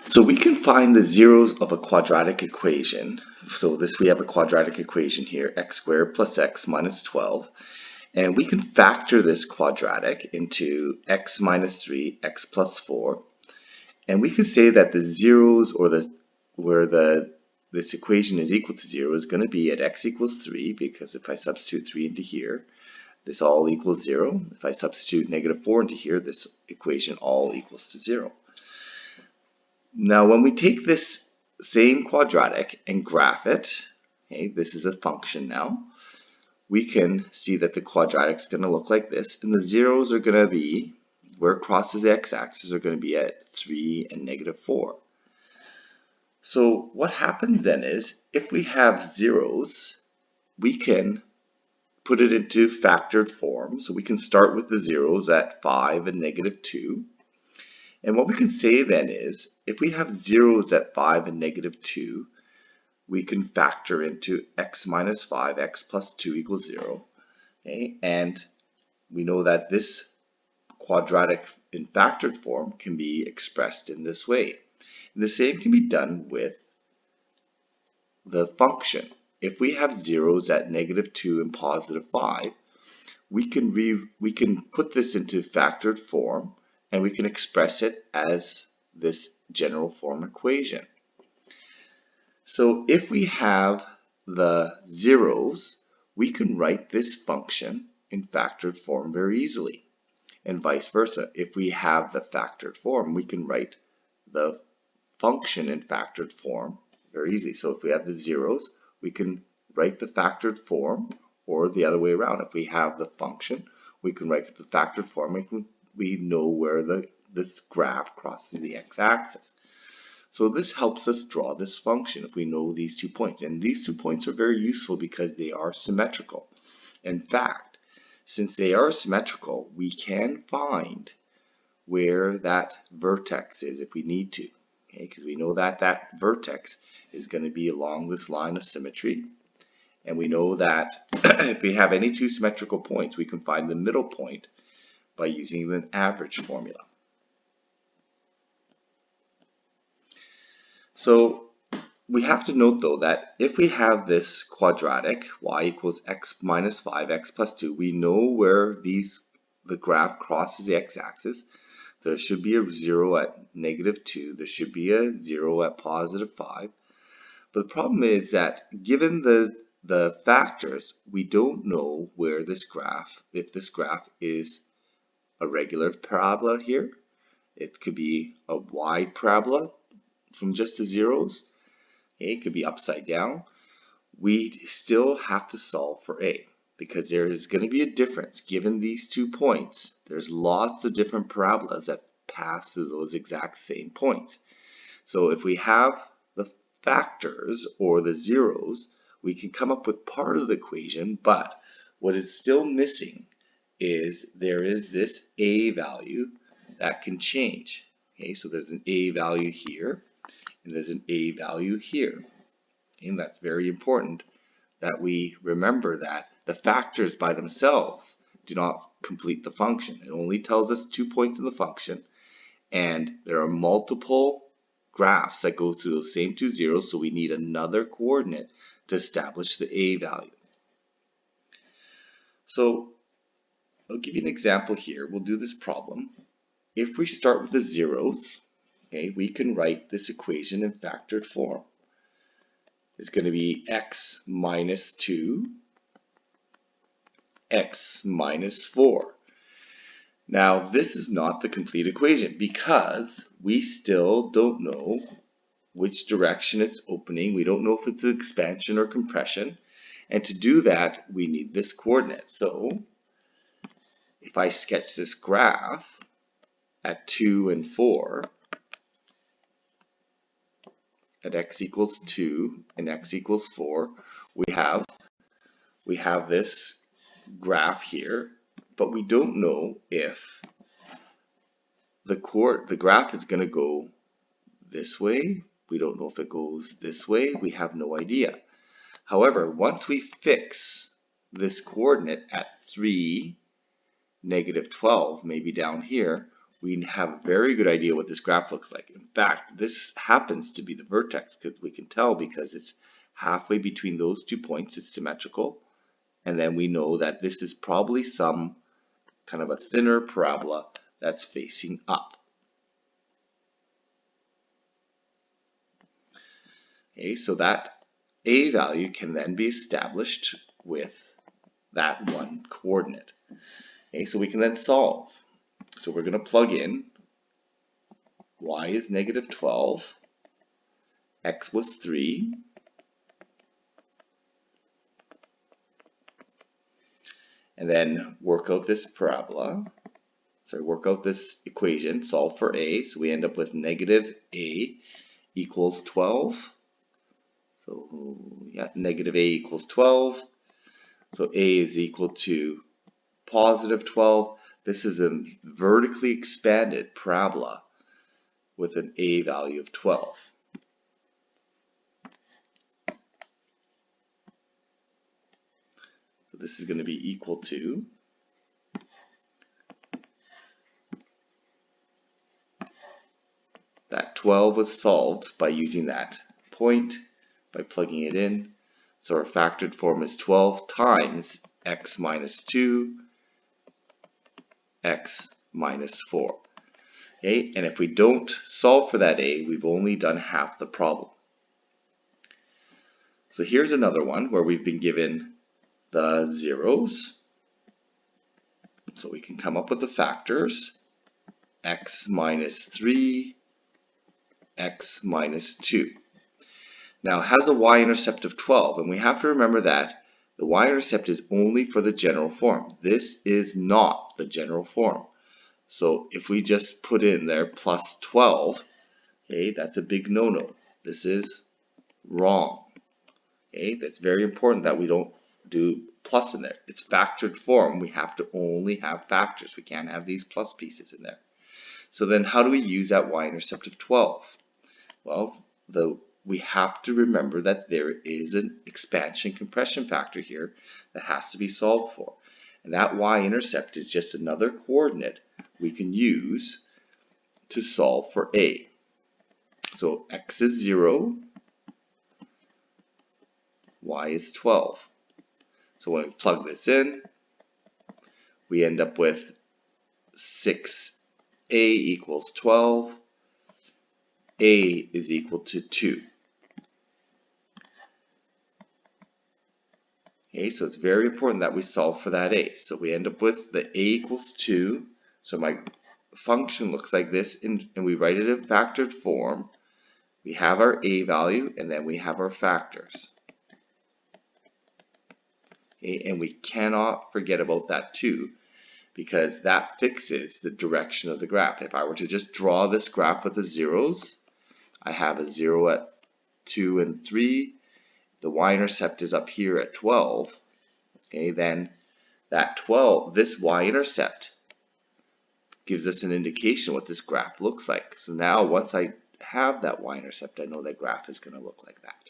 So we can find the zeros of a quadratic equation. So we have a quadratic equation here, x squared plus x minus 12. And we can factor this quadratic into x minus 3, x plus 4. And we can say that the zeros, or this equation is equal to 0, is going to be at x equals 3, because if I substitute 3 into here, this all equals 0. If I substitute negative 4 into here, this equation all equals to 0. Now, when we take this same quadratic and graph it, okay, this is a function now, we can see that the quadratic is going to look like this, and the zeros are going to be, where it crosses the x-axis, are going to be at 3 and negative 4. So what happens then is, if we have zeros, we can put it into factored form. So we can start with the zeros at 5 and negative 2. And what we can say then is, if we have zeros at 5 and negative 2, we can factor into x minus 5, x plus 2 equals 0. Okay? And we know that this quadratic in factored form can be expressed in this way. And the same can be done with the function. If we have zeros at negative 2 and positive 5, we can put this into factored form, and we can express it as this general form equation. So if we have the zeros, we can write this function in factored form very easily. And vice versa. If we have the factored form, we can write the function in factored form very easily. So if we have the zeros, we can write the factored form, or the other way around. If we have the function, we can write the factored form. We know where this graph crosses the x-axis. So this helps us draw this function if we know these 2 points. And these 2 points are very useful because they are symmetrical. In fact, since they are symmetrical, we can find where that vertex is if we need to. Okay, because we know that that vertex is going to be along this line of symmetry. And we know that if we have any 2 symmetrical points, we can find the middle point by using an average formula. So we have to note though that if we have this quadratic, y equals x minus 5, x plus 2, we know where the graph crosses the x-axis. There should be a 0 at negative 2. There should be a 0 at positive 5. But the problem is that given the factors, we don't know where this graph, if this graph is a regular parabola here. It could be a wide parabola from just the zeros. Okay, it could be upside down. We still have to solve for A, because there is going to be a difference. Given these 2 points, there's lots of different parabolas that pass through those exact same points. So if we have the factors or the zeros, we can come up with part of the equation, but what is still missing is there is this A value that can change. Okay, so there's an A value here, and there's an A value here. And that's very important that we remember that the factors by themselves do not complete the function. It only tells us 2 points in the function, and there are multiple graphs that go through those same 2 zeros, so we need another coordinate to establish the A value. So I'll give you an example here. We'll do this problem. If we start with the zeros, okay, we can write this equation in factored form. It's going to be x minus 2, x minus 4. Now, this is not the complete equation because we still don't know which direction it's opening. We don't know if it's expansion or compression. And to do that, we need this coordinate. So if I sketch this graph at 2 and 4, at x equals 2 and x equals 4, we have this graph here, but we don't know if the graph is going to go this way. We don't know if it goes this way. We have no idea. However, once we fix this coordinate at 3, negative 12, maybe down here, we have a very good idea what this graph looks like. In fact, this happens to be the vertex because we can tell because it's halfway between those 2 points, it's symmetrical. And then we know that this is probably some kind of a thinner parabola that's facing up. Okay, so that A value can then be established with that one coordinate. Okay, so we can then solve. So we're going to plug in y is negative 12, x was 3, and then work out this parabola. So work out this equation, solve for a. So we end up with negative a equals 12. So yeah, negative a equals 12. So a is equal to positive 12. This is a vertically expanded parabola with an a value of 12. So this is going to be equal to that 12 was solved by using that point, by plugging it in. So our factored form is 12 times x minus 2, x minus 4. Okay, and if we don't solve for that a, we've only done half the problem. So here's another one where we've been given the zeros. So we can come up with the factors, x minus 3, x minus 2. Now it has a y-intercept of 12, and we have to remember that the y-intercept is only for the general form. This is not the general form. So if we just put in there plus 12, okay, that's a big no-no. This is wrong. Okay, that's very important that we don't do plus in there. It's factored form. We have to only have factors. We can't have these plus pieces in there. So then how do we use that y-intercept of 12? Well, we have to remember that there is an expansion compression factor here that has to be solved for. And that y-intercept is just another coordinate we can use to solve for a. So x is 0, y is 12. So when we plug this in, we end up with 6a equals 12, a is equal to 2. Okay, so it's very important that we solve for that a. So we end up with the a equals 2. So my function looks like this, and we write it in factored form. We have our a value, and then we have our factors. Okay, and we cannot forget about that 2, because that fixes the direction of the graph. If I were to just draw this graph with the zeros, I have a 0 at 2 and 3. The y-intercept is up here at 12. Okay, then that 12, this y-intercept gives us an indication what this graph looks like. So now once I have that y-intercept, I know that graph is going to look like that.